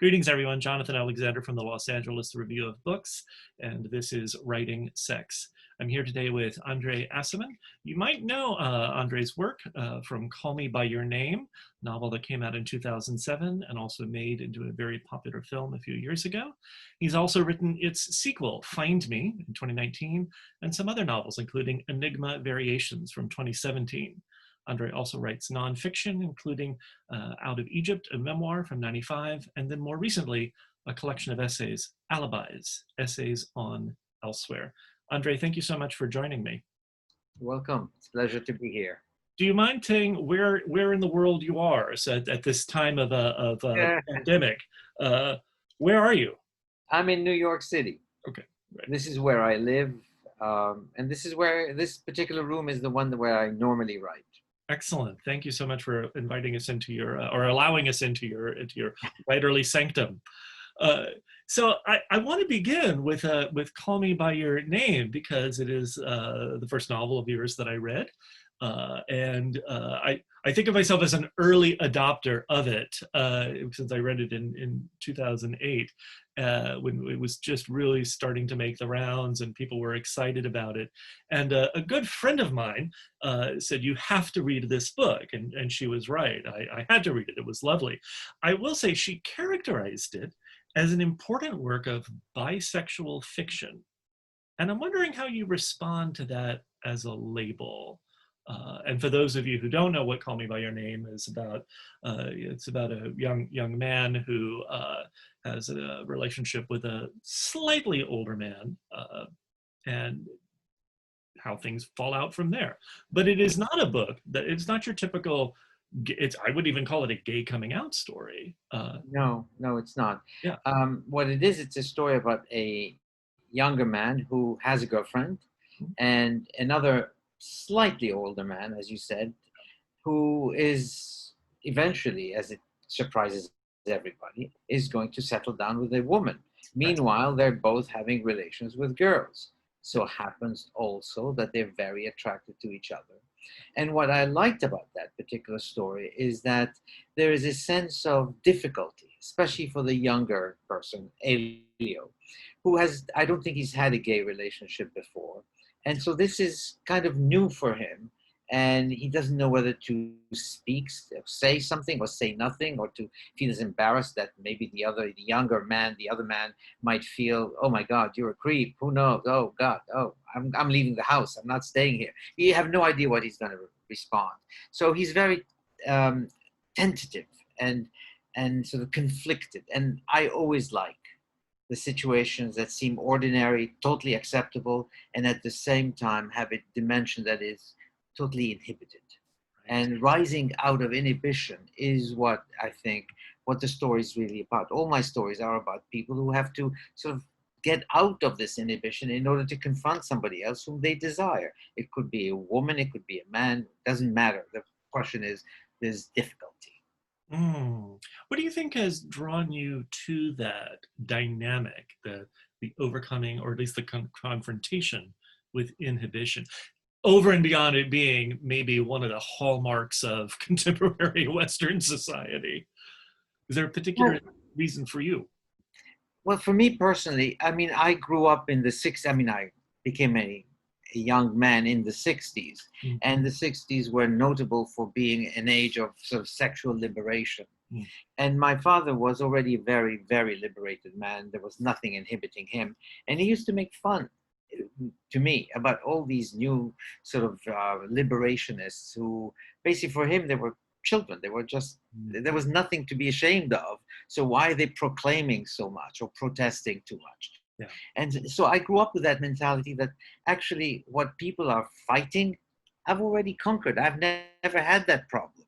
Greetings, everyone. Jonathan Alexander from the Los Angeles Review of Books, and this is Writing Sex. I'm here today with André Aciman. You might know Andre's work from Call Me By Your Name, novel that came out in 2007 and also made into a very popular film a few years ago. He's also written its sequel, Find Me, in 2019, and some other novels, including Enigma Variations from 2017. André also writes nonfiction, including Out of Egypt, a memoir from '95, and then more recently, a collection of essays, Alibis, Essays on Elsewhere. André, thank you so much for joining me. Welcome. It's a pleasure to be here. Do you mind saying where in the world you are at this time of a pandemic? Where are you? I'm in New York City. Okay. Right. This is where I live, and this is where this particular room is the one where I normally write. Excellent. Thank you so much for inviting us into your, or allowing us into your writerly sanctum. So I want to begin with Call Me By Your Name, because it is the first novel of yours that I read. I think of myself as an early adopter of it, since I read it in 2008, when it was just really starting to make the rounds and people were excited about it. And a good friend of mine said, you have to read this book. And she was right. I had to read it. It was lovely. I will say she characterized it as an important work of bisexual fiction. And I'm wondering how you respond to that as a label. And for those of you who don't know what Call Me By Your Name is about, it's about a young man who has a relationship with a slightly older man, and how things fall out from there. But it is not a book that, it's not your typical, I would even call it a gay coming out story. No, it's not. Yeah. What it is, it's a story about a younger man who has a girlfriend and another slightly older man, as you said, who is eventually, as it surprises everybody, is going to settle down with a woman. Meanwhile, they're both having relations with girls. So it happens also that they're very attracted to each other. And what I liked about that particular story is that there is a sense of difficulty, especially for the younger person, Elio, who has, I don't think he's had a gay relationship before. And so this is kind of new for him. And he doesn't know whether to speak, say something or say nothing, or to feel as embarrassed that maybe the other man might feel, oh my God, you're a creep. Who knows? Oh God, oh, I'm leaving the house. I'm not staying here. You have no idea what he's going to respond. So he's very tentative and sort of conflicted. And I always like the situations that seem ordinary, totally acceptable, and at the same time have a dimension that is totally inhibited. And rising out of inhibition is what I think, what the story is really about. All my stories are about people who have to sort of get out of this inhibition in order to confront somebody else whom they desire. It could be a woman, it could be a man, it doesn't matter. The question is, there's difficulty. What do you think has drawn you to that dynamic, the overcoming, or at least the confrontation with inhibition, over and beyond it being maybe one of the hallmarks of contemporary Western society? Is there a particular reason for you? Well, for me personally, I mean, I grew up in the 60s. I mean, I became a young man in the 60s. And the 60s were notable for being an age of sort of sexual liberation. And my father was already a very, very liberated man. There was nothing inhibiting him. And he used to make fun to me about all these new sort of liberationists who basically, for him, they were children. They were just, there was nothing to be ashamed of. So why are they proclaiming so much or protesting too much? Yeah. And so I grew up with that mentality that actually what people are fighting, I've already conquered. I've never had that problem.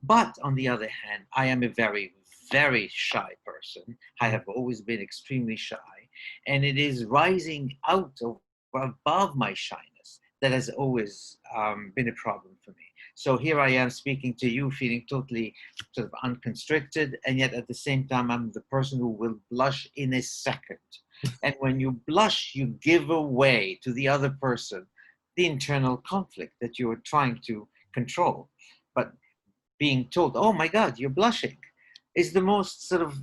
But on the other hand, I am a very, very shy person. I have always been extremely shy. And it is rising out of above my shyness that has always been a problem for me. So here I am speaking to you, feeling totally sort of unconstricted, and yet at the same time, I'm the person who will blush in a second. And when you blush, you give away to the other person the internal conflict that you are trying to control. But being told, oh my God, you're blushing, is the most sort of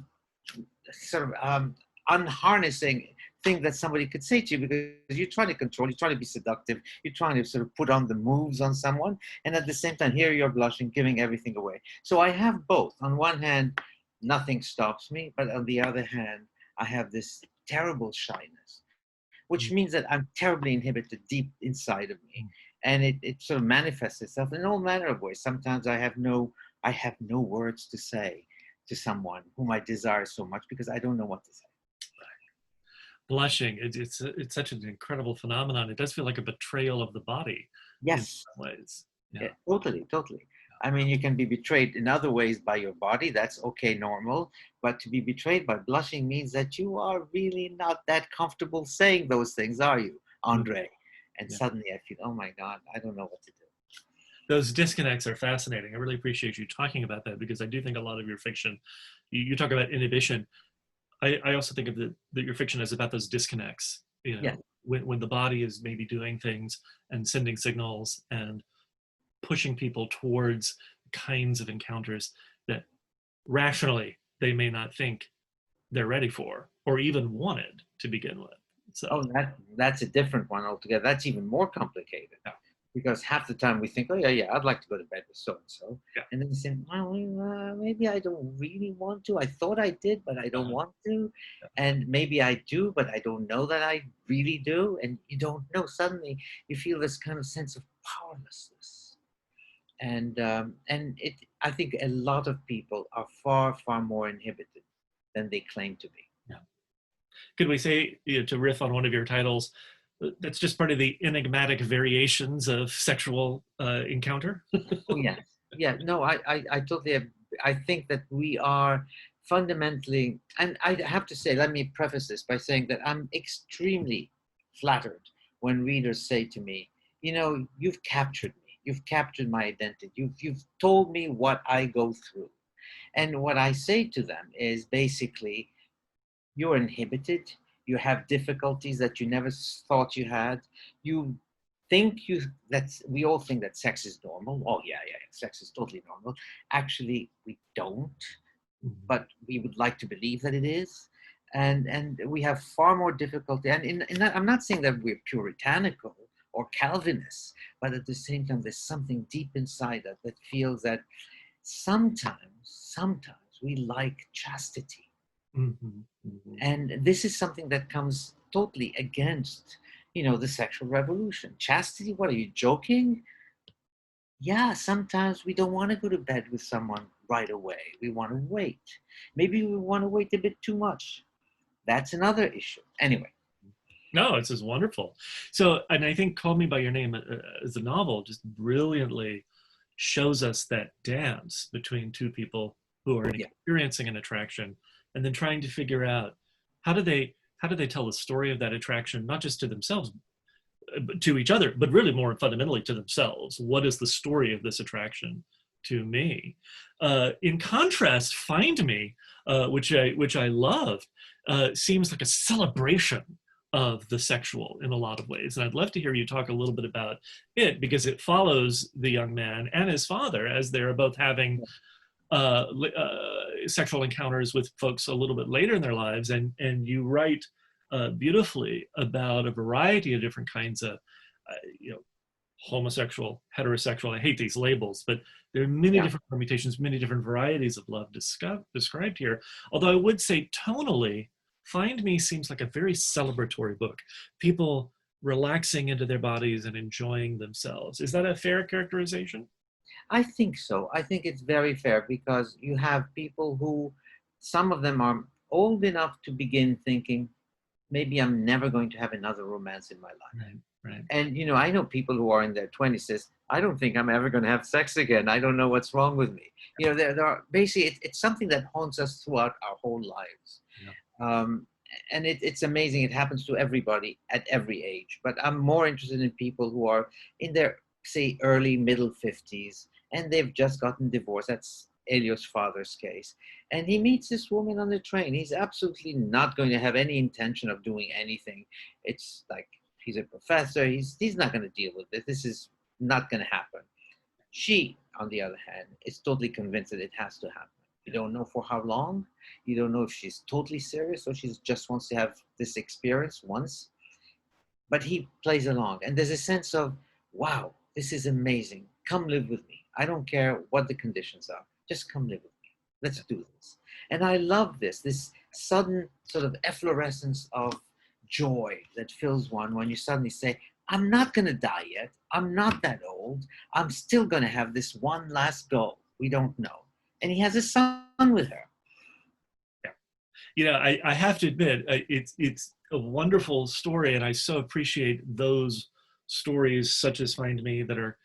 sort of unharnessing thing that somebody could say to you, because you're trying to control, you're trying to be seductive, you're trying to sort of put on the moves on someone, and at the same time, here you're blushing, giving everything away. So I have both. On one hand, nothing stops me, but on the other hand, I have this terrible shyness, which Mm, means that I'm terribly inhibited deep inside of me. And it sort of manifests itself in all manner of ways. Sometimes I have no words to say to someone whom I desire so much because I don't know what to say. blushing, it's such an incredible phenomenon. It does feel like a betrayal of the body in Yes, some ways. Yeah. yeah, totally, totally. I mean, you can be betrayed in other ways by your body. That's okay, normal. But to be betrayed by blushing means that you are really not that comfortable saying those things, are you, Mm, Andre? And yeah. suddenly I feel, oh my God, I don't know what to do. Those disconnects are fascinating. I really appreciate you talking about that, because I do think a lot of your fiction, you talk about inhibition. I also think of that your fiction is about those disconnects, Yeah. when the body is maybe doing things and sending signals and pushing people towards kinds of encounters that rationally they may not think they're ready for or even wanted to begin with. So, Oh, that's a different one altogether. That's even more complicated, yeah, because half the time we think, oh yeah, I'd like to go to bed with so and so, yeah, and then we say, well, maybe I don't really want to. I thought I did, but I don't uh-huh, want to, yeah. and maybe I do, but I don't know that I really do, and you don't know. Suddenly, you feel this kind of sense of powerlessness, and it. I think a lot of people are far, far more inhibited than they claim to be. Yeah. Could we say, to riff on one of your titles, that's just part of the enigmatic variations of sexual encounter? Oh yeah, yeah. No, I totally. I think that we are fundamentally, and I have to say, let me preface this by saying that I'm extremely flattered when readers say to me, you've captured me, you've captured my identity, you've told me what I go through, and what I say to them is basically, you're inhibited, you have difficulties that you never thought you had, you think you that's we all think that sex is normal. Oh yeah, yeah, yeah, sex is totally normal. Actually, we don't, Mhm. but we would like to believe that it is. And we have far more difficulty, and I'm not saying that we're puritanical or Calvinists, but at the same time there's something deep inside that feels that sometimes we like chastity. Mhm. Mhm. And this is something that comes totally against, the sexual revolution. Chastity, what are you joking? Yeah, sometimes we don't want to go to bed with someone right away. We want to wait. Maybe we want to wait a bit too much. That's another issue. Anyway, No, it's just wonderful. So, and I think Call Me by Your Name as a novel just brilliantly shows us that dance between two people who are yeah, experiencing an attraction and then trying to figure out how do they tell the story of that attraction, not just to themselves, but to each other, but really more fundamentally to themselves. What is the story of this attraction to me? In contrast, Find Me, which I loved, seems like a celebration of the sexual in a lot of ways. And I'd love to hear you talk a little bit about it, because it follows the young man and his father as they're both having sexual encounters with folks a little bit later in their lives. And you write beautifully about a variety of different kinds of, you know, homosexual, heterosexual. I hate these labels, but there are many yeah. different permutations, many different varieties of love described here. Although I would say tonally, Find Me seems like a very celebratory book. People relaxing into their bodies and enjoying themselves. Is that a fair characterization? I think so. I think it's very fair because you have people who, some of them are old enough to begin thinking, maybe I'm never going to have another romance in my life. Right, right. And I know people who are in their 20s says, I don't think I'm ever going to have sex again. I don't know what's wrong with me. There are basically, it's something that haunts us throughout our whole lives. Yeah. Um, and it's amazing. It happens to everybody at every age. But I'm more interested in people who are in their, say, early, middle 50s, and they've just gotten divorced. That's Elio's father's case. And he meets this woman on the train. He's absolutely not going to have any intention of doing anything. It's like, he's a professor. He's not going to deal with this. This is not going to happen. She, on the other hand, is totally convinced that it has to happen. You don't know for how long. You don't know if she's totally serious or she just wants to have this experience once. But he plays along, and there's a sense of, wow, this is amazing. Come live with me. I don't care what the conditions are. Just come live with me. Let's do this. And I love this sudden sort of efflorescence of joy that fills one when you suddenly say, I'm not going to die yet. I'm not that old. I'm still going to have this one last go. We don't know. And he has a son with her. Yeah. You know, I have to admit, it's a wonderful story, and I so appreciate those stories, such as Find Me, that are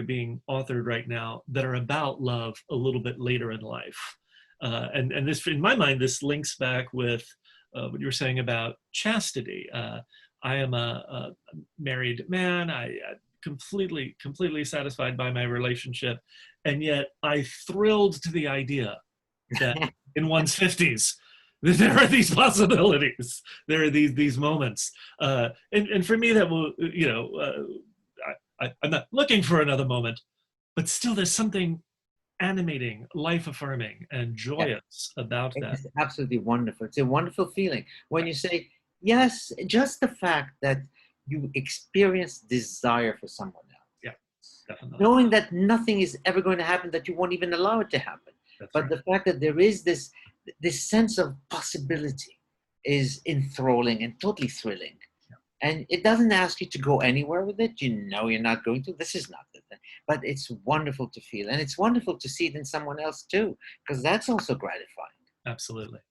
being authored right now, that are about love a little bit later in life. And this, in my mind, this links back with what you were saying about chastity. I am a married man. I completely satisfied by my relationship, and yet I thrilled to the idea that in one's 50s, there are these possibilities. There are these moments, and for me, that will, you know, I'm not looking for another moment, but still, there's something animating, life affirming, and Yeah. joyous about that. It's absolutely wonderful. It's a wonderful feeling when you say, yes, just the fact that you experience desire for someone else, Yeah, definitely. knowing that nothing is ever going to happen, that you won't even allow it to happen. That's But right. the fact that there is this sense of possibility is enthralling and totally thrilling. Yeah. And it doesn't ask you to go anywhere with it. You know you're not going to. This is not the thing. But it's wonderful to feel. And it's wonderful to see it in someone else too, because that's also gratifying. Absolutely.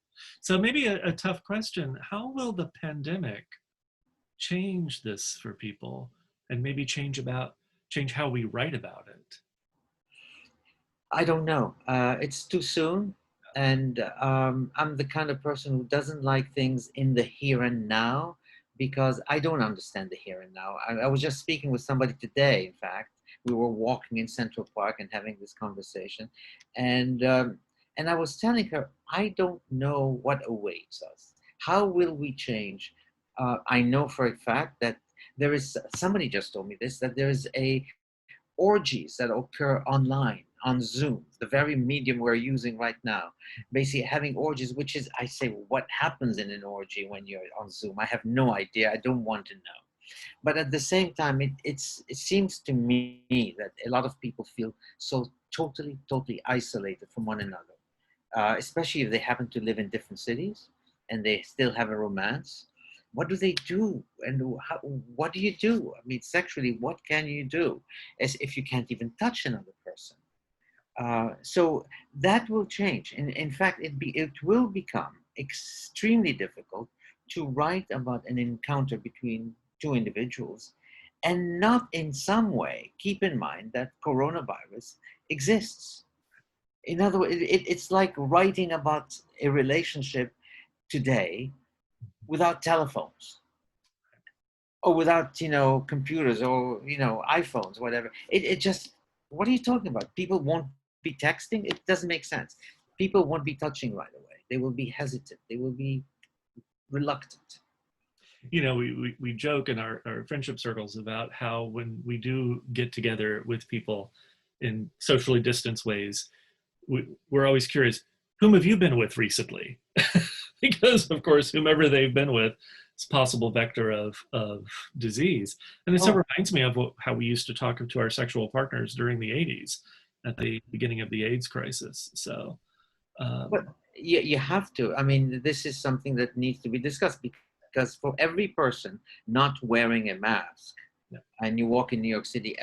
So maybe a tough question: how will the pandemic change this for people, and maybe change how we write about it? I don't know. It's too soon. And I'm the kind of person who doesn't like things in the here and now because I don't understand the here and now. I was just speaking with somebody today, in fact. We were walking in Central Park and having this conversation. And I was telling her, I don't know what awaits us. How will we change? I know for a fact that there is, somebody just told me this, that there is a orgies that occur online on Zoom, the very medium we're using right now, basically having orgies, which is, I say, what happens in an orgy when you're on Zoom? I have no idea. I don't want to know. But at the same time, it seems to me that a lot of people feel so totally isolated from one another, especially if they happen to live in different cities and they still have a romance. What do they do? And what do you do? I mean, sexually, what can you do as if you can't even touch another person? So that will change. In fact, it will become extremely difficult to write about an encounter between two individuals and not in some way keep in mind that coronavirus exists. In other words, it's like writing about a relationship today without telephones or without, computers or, iPhones, whatever. It just, what are you talking about? People won't be texting. It doesn't make sense. People won't be touching right away. They will be hesitant. They will be reluctant. You know, we joke in our friendship circles about how when we do get together with people in socially distanced ways, we're always curious, whom have you been with recently? Because, of course, whomever they've been with is a possible vector of disease. And it so Oh, reminds me of how we used to talk to our sexual partners during the 80s at the beginning of the AIDS crisis. So, but you have to. I mean, this is something that needs to be discussed because for every person not wearing a mask, yeah. and you walk in New York City,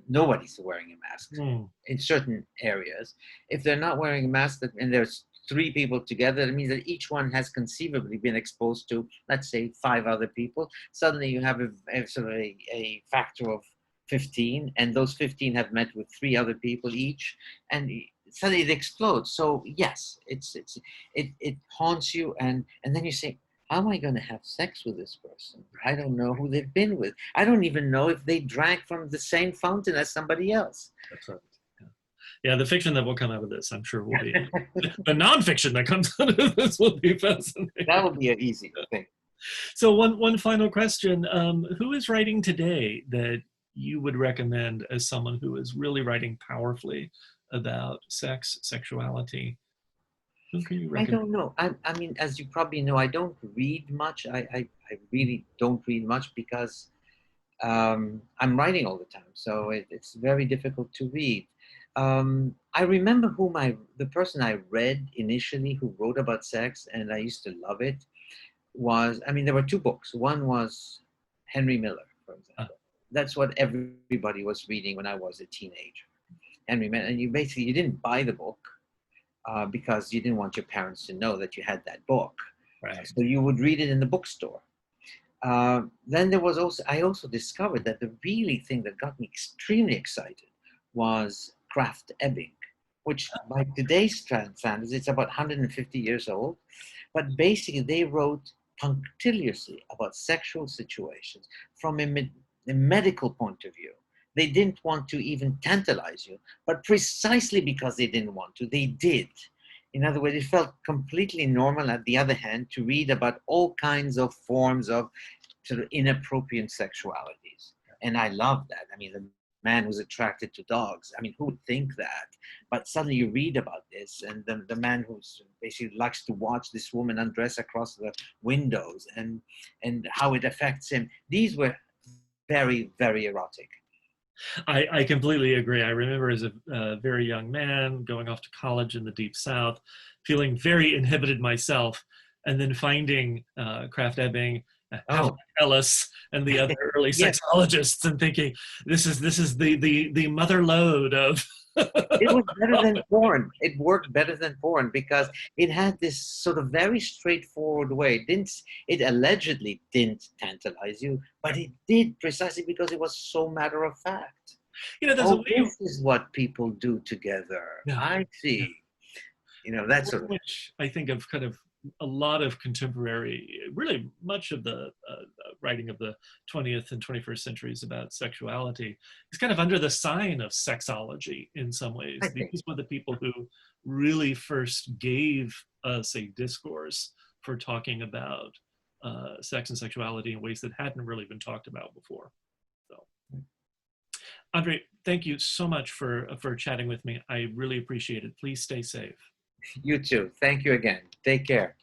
nobody's wearing a mask Mm, in certain areas. If they're not wearing a mask and there's three people together, it means that each one has conceivably been exposed to, let's say, 5 other people. Suddenly you have a sort of a factor of 15, and those 15 have met with 3 other people each, and suddenly it explodes. So yes, it haunts you, and then you say, how am I going to have sex with this person? I don't know who they've been with. I don't even know if they drank from the same fountain as somebody else. that's right. Yeah, the fiction that will come out of this, I'm sure, will be the nonfiction that comes out of this will be That fascinating. would be an easy thing. So one final question: who is writing today that you would recommend as someone who is really writing powerfully about sex, sexuality, Who can you I recommend? don't know. I mean, as you probably know, I don't read much. I really don't read much because I'm writing all the time, so it's very difficult to read. I remember the person I read initially who wrote about sex, and I used to love it, was, I mean, there were two books. One was Henry Miller, for Uh, example. That's what everybody was reading when I was a teenager. Henry Miller, and you didn't buy the book because you didn't want your parents to know that you had that book. right. So you would read it in the bookstore. Then there was also, I also discovered that the really thing that got me extremely excited was Kraft Ebing, which by today's standards, it's about 150 years old. But basically, they wrote punctiliously about sexual situations from a medical point of view. They didn't want to even tantalize you, but precisely because they didn't want to, they did. In other words, it felt completely normal, at the other hand, to read about all kinds of forms of sort of inappropriate sexualities. And I love that. I mean, the man who's attracted to dogs. I mean, who would think that? But suddenly you read about this, and the man who's basically likes to watch this woman undress across the windows, and how it affects him. These were very, very erotic. I completely agree. I remember as a very young man going off to college in the Deep South, feeling very inhibited myself, and then finding Kraft Ebing, Helen Oh, Ellis, and the other early yes. sexologists, and thinking this is the mother lode of. It was better than porn. It worked better than porn because it had this sort of very straightforward way. It allegedly didn't tantalize you, but it did precisely because it was so matter of fact. There's a Oh, way. this is what people do together. Yeah. I Yeah. see. That sort of. Which I think of kind of a lot of contemporary, really much of the writing of the 20th and 21st centuries about sexuality is kind of under the sign of sexology in some I ways. think. These were the people who really first gave us a discourse for talking about sex and sexuality in ways that hadn't really been talked about before. So, Andre, thank you so much for chatting with me. I really appreciate it. Please stay safe. You too. Thank you again. Take care.